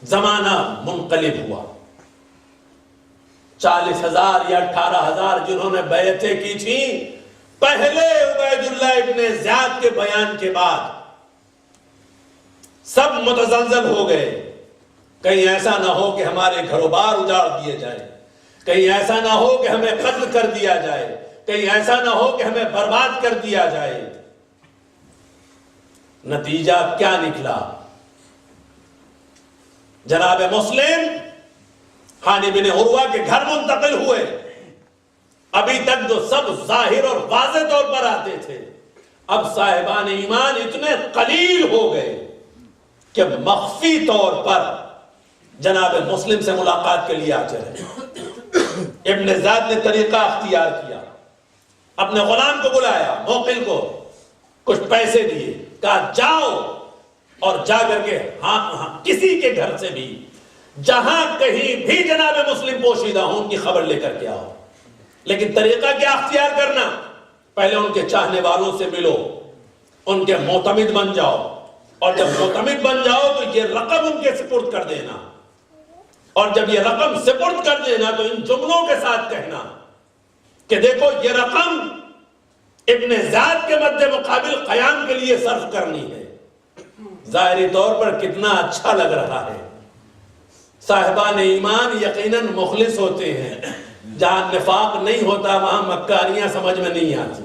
زمانہ منقلب ہوا. 40,000 یا 18,000 جنہوں نے بیعتیں کی تھیں، پہلے عبید اللہ ابن زیاد کے بیان کے بعد سب متزلزل ہو گئے. کہیں ایسا نہ ہو کہ ہمارے گھر و بار اجاڑ دیے جائیں، کہیں ایسا نہ ہو کہ ہمیں قتل کر دیا جائے، کہیں ایسا نہ ہو کہ ہمیں برباد کر دیا جائے. نتیجہ کیا نکلا؟ جناب مسلم ہانی بن عروہ کے گھر منتقل ہوئے. ابھی تک جو سب ظاہر اور واضح طور پر آتے تھے، اب صاحبان ایمان اتنے قلیل ہو گئے کہ مخفی طور پر جناب مسلم سے ملاقات کے لیے آتے رہے. ابن زیاد نے طریقہ اختیار کیا، اپنے غلام کو بلایا، موقل کو کچھ پیسے دیے، کہا جاؤ اور جا کر کے کسی کے گھر سے بھی جہاں کہیں بھی جناب مسلم پوشیدہ ہوں ان کی خبر لے کر کے آؤ. لیکن طریقہ کیا اختیار کرنا؟ پہلے ان کے چاہنے والوں سے ملو، ان کے معتمد بن جاؤ، اور جب معتمد بن جاؤ تو یہ رقم ان کے سپرد کر دینا، اور جب یہ رقم سپرد کر دینا تو ان جملوں کے ساتھ کہنا کہ دیکھو یہ رقم ابن زیاد کے مد مقابل قیام کے لیے صرف کرنی ہے. ظاہری طور پر کتنا اچھا لگ رہا ہے. صاحبان ایمان یقیناً مخلص ہوتے ہیں. جہاں نفاق نہیں ہوتا وہاں مکاریاں سمجھ میں نہیں آتی.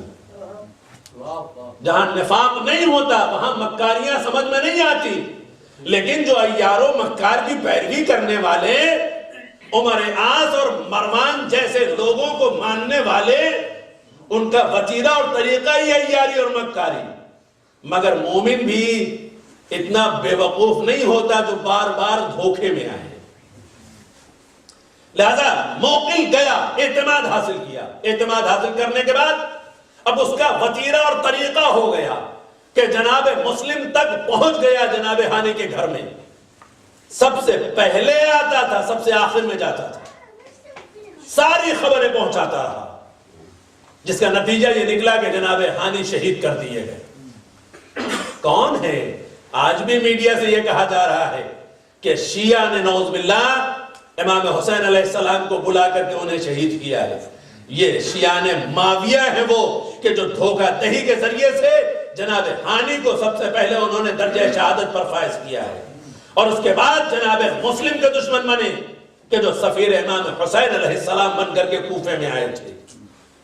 جہاں نفاق نہیں ہوتا وہاں مکاریاں سمجھ میں نہیں آتی. لیکن جو عیار و مکار کی پیروی کرنے والے، عمر عاص اور مروان جیسے لوگوں کو ماننے والے، ان کا وتیرہ اور طریقہ ہی عیاری اور مکاری. مگر مومن بھی اتنا بے وقوف نہیں ہوتا جو بار بار دھوکے میں آئے. لہذا موقل گیا، اعتماد حاصل کیا. اعتماد حاصل کرنے کے بعد اب اس کا وتیرہ اور طریقہ ہو گیا کہ جناب مسلم تک پہنچ گیا. جناب ہانی کے گھر میں سب سے پہلے آتا تھا، سب سے آخر میں جاتا تھا، ساری خبریں پہنچاتا رہا، جس کا نتیجہ یہ نکلا کہ جناب ہانی شہید کر دیے گئے. کون ہے؟ آج بھی میڈیا سے یہ کہا جا رہا ہے کہ شیعہ نے نعوذ باللہ امام حسین علیہ السلام کو بلا کر کے انہیں شہید کیا ہے. یہ شیعان معاویہ ہے وہ کہ جو دھوکہ دہی کے ذریعے سے جناب ہانی کو سب سے پہلے انہوں نے درجہ شہادت پر فائز کیا ہے، اور اس کے بعد جناب مسلم کے دشمن بنے کہ جو سفیر امام حسین علیہ السلام بن کر کے کوفے میں آئے تھے.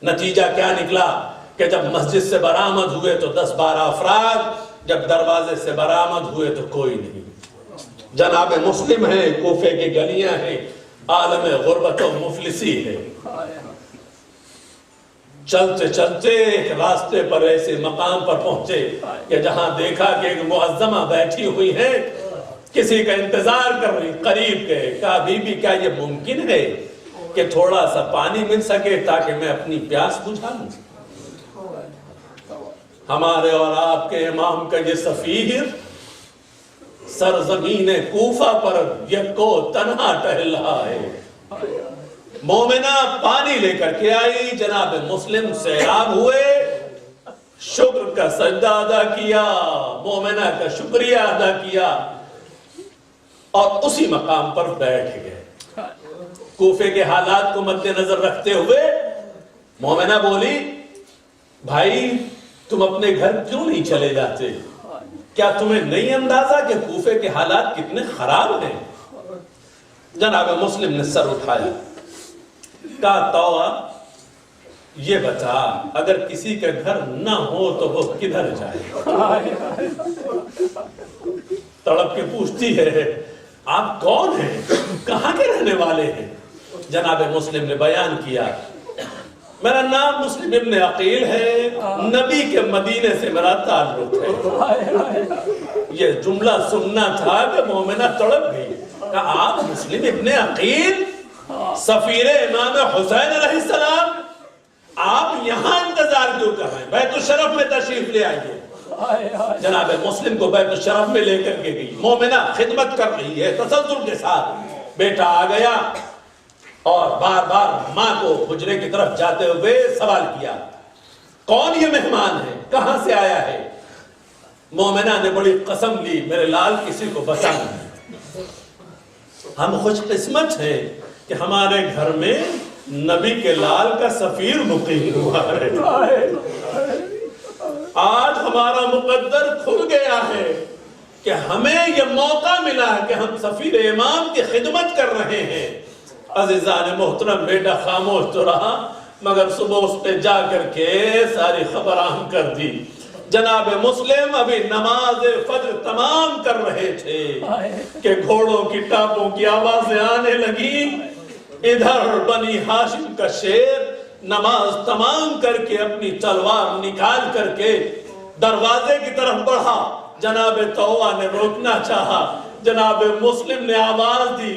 نتیجہ کیا نکلا کہ جب مسجد سے برآمد ہوئے تو 10-12 افراد، جب دروازے سے برآمد ہوئے تو کوئی نہیں. جناب مسلم ہے، کوفے کی گلیاں ہیں، عالم غربت و مفلسی ہے. چلتے چلتے ایک راستے پر ایسے مقام پر پہنچے کہ جہاں دیکھا کہ ایک معظمہ بیٹھی ہوئی ہے، کسی کا انتظار کر رہی. قریب گئے، کہا بی بی کیا یہ ممکن ہے کہ تھوڑا سا پانی مل سکے تاکہ میں اپنی پیاس بجھا لوں؟ ہمارے اور آپ کے امام کا یہ سفیر سرزمین کوفہ پر یکو تنہا ٹہل رہا ہے. مومنہ پانی لے کر کے آئی، جناب مسلم سیراب ہوئے، شکر کا سجدہ ادا کیا، مومنہ کا شکریہ ادا کیا، اور اسی مقام پر بیٹھ گئے. کوفے کے حالات کو مد نظر رکھتے ہوئے مومنہ بولی، بھائی تم اپنے گھر کیوں نہیں چلے جاتے؟ کیا تمہیں نہیں اندازہ کہ کوفے کے حالات کتنے خراب ہیں؟ جناب مسلم نے سر اٹھایا، کہا توبہ یہ بتا، اگر کسی کے گھر نہ ہو تو وہ کدھر جائے؟ تڑپ کے پوچھتی ہے آپ کون ہیں، کہاں کے رہنے والے ہیں؟ جناب مسلم نے بیان کیا، میرا نام مسلم ابن عقیل ہے، نبی کے مدینے سے میرا تعلق ہے. یہ جملہ سننا تھا کہ مومنہ تڑپ گئی. کہا آپ مسلم ابن عقیل، سفیر امام حسین علیہ السلام، آپ یہاں انتظار کیوں کر رہے ہیں؟ بیت الشرف میں تشریف لے آئیے. جناب مسلم کو بیت الشرف میں لے کر کے گئی. مومنہ خدمت کر رہی ہے تسلسل کے ساتھ. بیٹا آ گیا اور بار بار ماں کو حجرے کی طرف جاتے ہوئے سوال کیا، کون یہ مہمان ہے، کہاں سے آیا ہے؟ مومنہ نے بڑی قسم لی، میرے لال کسی کو بتا نہیں. ہم خوش قسمت ہیں کہ ہمارے گھر میں نبی کے لال کا سفیر مقیم ہوا ہے۔ آج ہمارا مقدر کھل گیا ہے کہ ہمیں یہ موقع ملا کہ ہم سفیر امام کی خدمت کر رہے ہیں۔ عزیزان محترم، بیٹا خاموش تو رہا مگر صبح اس پہ جا کر کے ساری خبر عام کر دی۔ جناب مسلم ابھی نماز فجر تمام کر رہے تھے کہ گھوڑوں کی ٹاپوں کی آوازیں آنے لگی۔ ادھر بنی ہاشم کا شیر نماز تمام کر کے اپنی تلوار نکال کر کے دروازے کی طرف بڑھا۔ جناب توبہ نے روکنا چاہا، جناب مسلم نے آواز دی،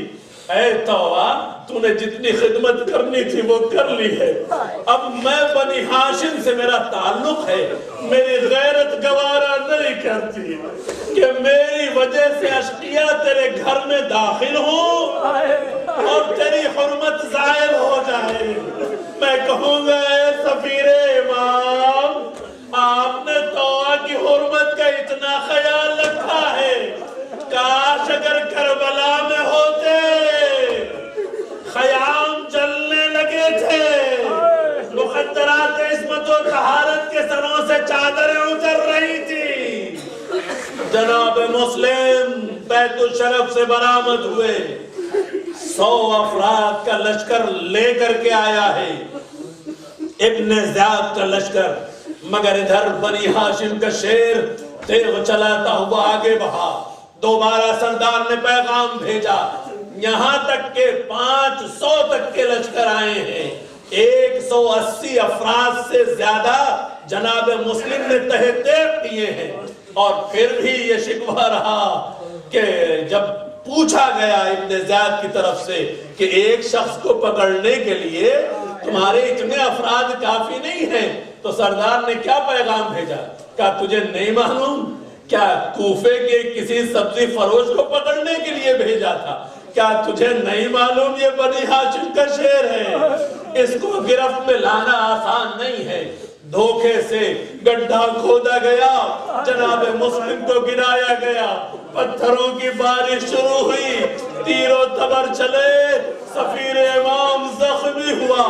اے توبہ تو نے جتنی خدمت کرنی تھی وہ کر لی ہے، اب میں بنی ہاشم سے میرا تعلق ہے، میری غیرت گوارا نہیں کرتی کہ میری وجہ سے اشقیاء تیرے گھر میں داخل ہوں اور تیری حرمت زائل ہو جائے۔ میں کہوں گا اے سفیر امام، آپ نے توبہ کی حرمت کا اتنا خیال رکھا ہے، کاش اگر کربلا میں ہوتے، خیام جلنے لگے تھے، مخدرات عصمت و طہارت کے سروں سے چادریں اتر رہی تھی۔ جناب مسلم بیت الشرف سے برآمد ہوئے، 100 افراد کا لشکر لے کر کے آیا ہے، ابن زیاد کا لشکر، مگر ادھر بنی ہاشم کا شیر تیغ چلاتا ہوا آگے بڑھا۔ دوبارہ سردار نے پیغام بھیجا، یہاں تک کہ 500 تک کے لشکر آئے ہیں، 180 افراد سے زیادہ جناب مسلم نے تہہ تیغ کیے ہیں۔ اور پھر بھی یہ شکوہ رہا کہ جب پوچھا گیا ابن زیاد کی طرف سے کہ ایک شخص کو پکڑنے کے لیے تمہارے اتنے افراد کافی نہیں ہیں، تو سردار نے کیا پیغام بھیجا؟ کیا تجھے نہیں معلوم؟ کیا کوفے کے کسی سبزی فروش کو پکڑنے کے لیے بھیجا تھا؟ کیا تجھے نہیں معلوم یہ بنی ہاشم کا شیر ہے، اس کو گرفت میں لانا آسان نہیں ہے۔ دھوکے سے گڈھا کھودا گیا، جناب مسلم کو گرایا گیا، پتھروں کی بارش شروع ہوئی، تیر و تبر چلے، سفیر امام زخمی ہوا،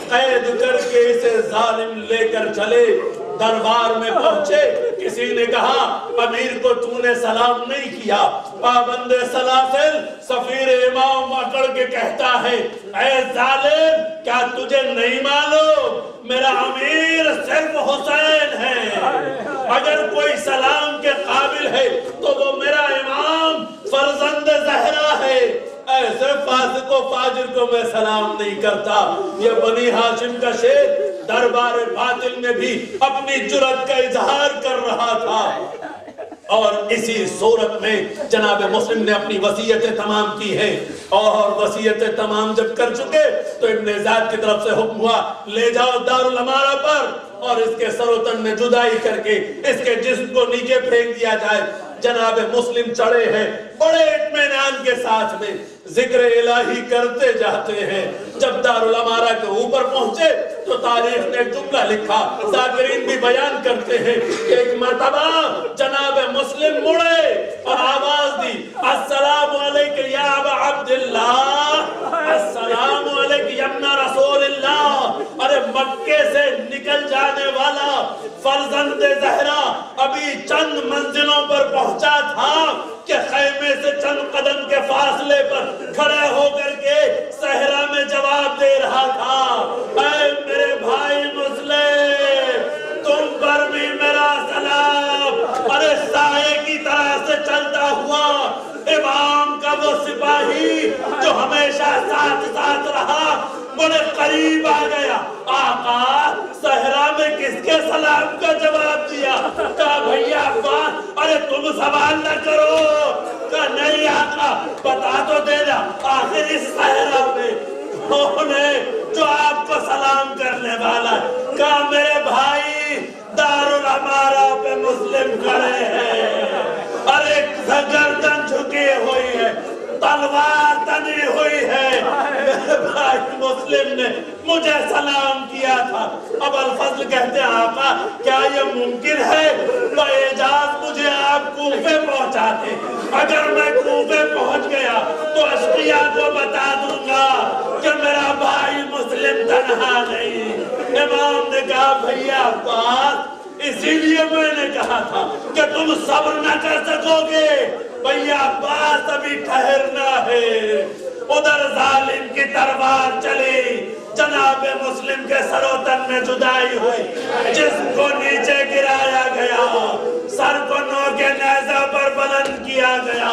قید کر کے اسے ظالم لے کر چلے۔ دربار میں پہنچے، کسی نے کہا امیر کو تو نے سلام نہیں کیا، پابند سلاسل سفیر امام اکڑ کے کہتا ہے، اے ظالم کیا تجھے نہیں معلوم میرا امیر صرف حسین ہے، اگر کوئی سلام کے قابل ہے تو وہ میرا امام فرزند زہرا ہے، ایسے فاسق و فاجر کو میں سلام نہیں کرتا۔ یہ بنی ہاشم کا شیر دربار باطل میں بھی اپنی جرأت کا اظہار کر رہا تھا۔ اور اسی صورت میں جناب مسلم نے اپنی وصیتیں تمام کی ہیں، اور وصیتیں تمام جب کر چکے تو ابن زیاد کی طرف سے حکم ہوا، لے جاؤ دارالامارہ پر اور اس کے سر و تن میں جدائی کر کے اس کے جسم کو نیچے پھینک دیا جائے۔ جناب مسلم چڑھے ہیں بڑے اطمینان کے ساتھ میں، ذکر الہی کرتے جاتے ہیں۔ جب دارالامارہ کے اوپر پہنچے تو تاریخ نے ایک جملہ لکھا، ذاکرین بھی بیان کرتے ہیں کہ ایک مرتبہ جناب مسلم مڑے اور آواز دی، السلام علیکم یا ابا عبداللہ، السلام علیکم یا ابن رسول اللہ۔ ارے مکے سے نکل جانے والا فرزند زہرا ابھی چند منزلوں پر پہنچا تھا کہ خیمے سے چند قدم کے فاصلے پر کھڑے ہو کر کے صحرا میں جواب دے رہا تھا، اے میرے بھائی مسلم تم پر بھی میرا سلام۔ ارے سائے کی طرح سے چلتا ہوا امام کا وہ سپاہی جو ہمیشہ ساتھ ساتھ رہا بڑے قریب آ گیا، آقا صحرا میں کس کے سلام کا جواب دیا؟ کہا بھیا عباس ارے تم سوال نہ کرو، کہا نہیں آقا بتا تو دینا، آخر اس صحرا میں کون ہے جو آپ کو سلام کرنے والا ہے؟ کہا میرے بھائی دارالامارہ پہ مسلم کھڑے ہیں، ارے گردن جھکی ہوئی ہے، تلوار تنی ہوئی ہے، میرے بھائی مسلم نے مجھے سلام کیا تھا۔ اب الفضل کہتے ہیں آقا کیا یہ ممکن ہے باعجاز مجھے آپ کوفے پہنچاتے؟ اگر میں کوفے پہنچ گیا تو اشقیاء کو بتا دوں گا کہ میرا بھائی مسلم تنہا نہیں. امام نے کہا بھیا عباس اسی لیے میں نے کہا تھا کہ تم صبر نہ کر سکو گے. بھیا عباس ابھی ٹھہرنا ہے. ادھر ظالم کی تلوار چلی, جناب مسلم کے سر و تن میں جدائی ہوئی, جسم کو نیچے گرایا گیا, سر کو نوکے نیزہ پر بلند کیا گیا.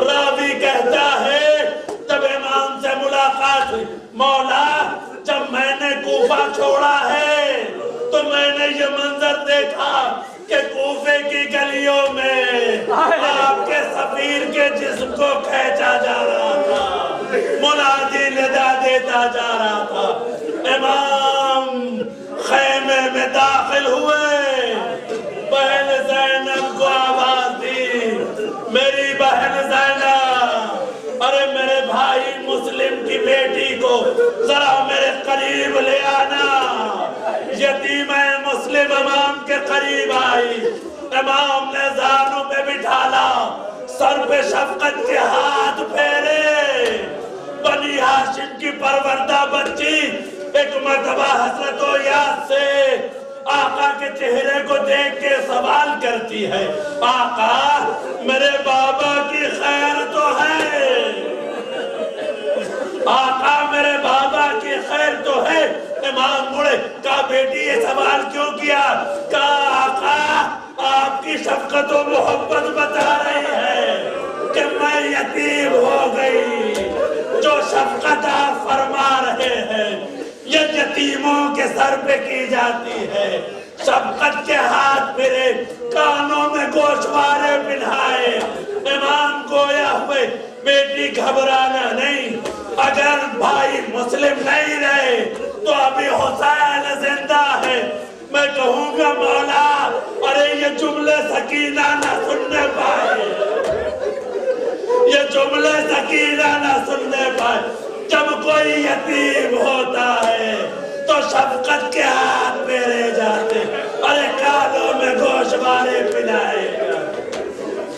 راوی کہتا ہے جب امام سے ملاقات ہوئی, مولا جب میں نے کوفہ چھوڑا ہے تو میں نے یہ منظر دیکھا کہ کوفے کی گلیوں میں آپ کے سفیر کے جسم کو کھینچا جا رہا تھا, منادی ندا دیتا جا رہا تھا. امام خیمے میں داخل ہوئے, بہن زینب کو آواز دی, میری بہن زینب, ارے میرے بھائی مسلم کی بیٹی کو ذرا میرے قریب لے آنا. یتیمہ مسلم امام کے قریب آئی, امام نے زانوں پہ بٹھالا, سر پہ شفقت کے ہاتھ پھیرے. بنی ہاشم کی پروردہ بچی ایک مرتبہ حسرت و یاد سے آقا کے چہرے کو دیکھ کے سوال کرتی ہے, آقا میرے بابا کی خیر تو ہے, آقا میرے بابا کی خیر تو ہے. امام مڑے, کہا بیٹی یہ سوال کیوں کیا؟ کہا آقا آپ کی شفقت و محبت بتا رہی ہے کہ میں یتیم ہو گئی. جو شفقت آپ فرما رہے ہیں یہ یتیموں کے سر پہ کی جاتی ہے. شفقت کے ہاتھ پھرے, کانوں میں گوشوارے پہنائے. امام گویا ہوئے, بیٹی گھبرانا نہیں, اگر بھائی مسلم نہیں رہے تو ابھی حسین زندہ ہے. میں کہوں گا مولا ارے یہ جملے سکینہ نہ سننے پائے, یہ جملے سکینہ نہ سننے پائے. جب کوئی یتیم ہوتا ہے تو شفقت کے ہاتھ پھیرے جاتے, ارے کانوں میں گوشوارے پہنائے.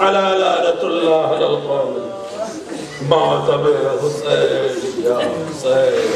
علی لعنت اللہ علی القوم ماتم حسین یا حسین.